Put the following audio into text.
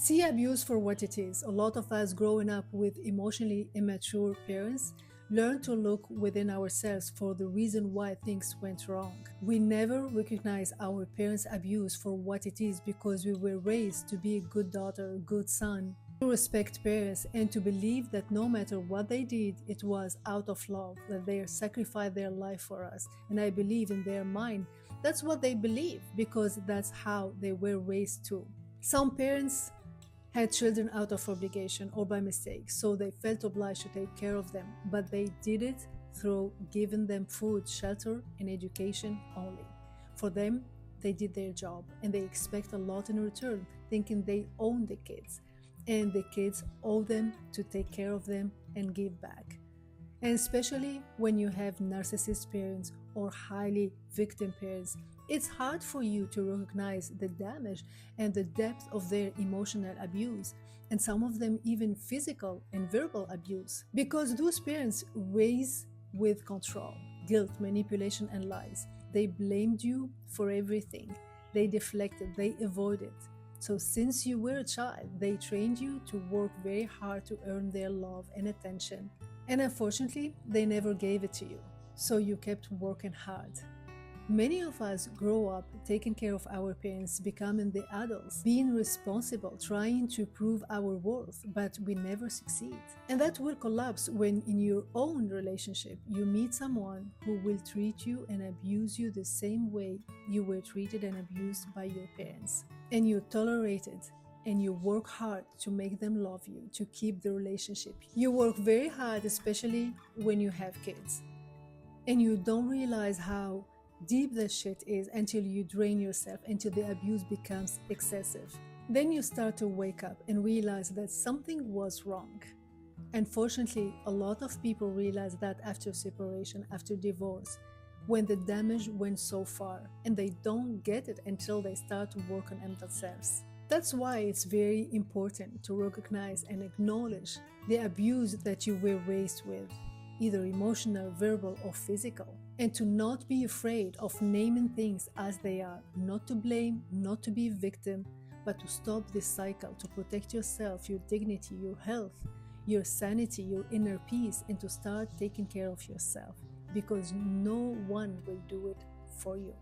See abuse for what it is. A lot of us growing up with emotionally immature parents learn to look within ourselves for the reason why things went wrong. We never recognize our parents' abuse for what it is because we were raised to be a good daughter, a good son, to respect parents and to believe that no matter what they did, it was out of love, that they sacrificed their life for us. And I believe in their mind, that's what they believe because that's how they were raised too. Some parents had children out of obligation or by mistake, so they felt obliged to take care of them, but they did it through giving them food, shelter, and education only. For them, they did their job and they expect a lot in return, thinking they own the kids, and the kids owe them to take care of them and give back. And especially when you have narcissist parents or highly victim parents, it's hard for you to recognize the damage and the depth of their emotional abuse, and some of them even physical and verbal abuse. Because those parents raise with control, guilt, manipulation, and lies. They blamed you for everything. They deflected, they avoided. So since you were a child, they trained you to work very hard to earn their love and attention. And unfortunately, they never gave it to you. So you kept working hard. Many of us grow up taking care of our parents, becoming the adults, being responsible, trying to prove our worth, but we never succeed. And that will collapse when in your own relationship you meet someone who will treat you and abuse you the same way you were treated and abused by your parents. And you tolerate it and you work hard to make them love you, to keep the relationship. You work very hard, especially when you have kids. And you don't realize how deep the shit is until you drain yourself, until the abuse becomes excessive. Then you start to wake up and realize that something was wrong. Unfortunately, a lot of people realize that after separation, after divorce, when the damage went so far, and they don't get it until they start to work on themselves. That's why it's very important to recognize and acknowledge the abuse that you were raised with, either emotional, verbal, or physical, and to not be afraid of naming things as they are, not to blame, not to be a victim, but to stop this cycle, to protect yourself, your dignity, your health, your sanity, your inner peace, and to start taking care of yourself, because no one will do it for you.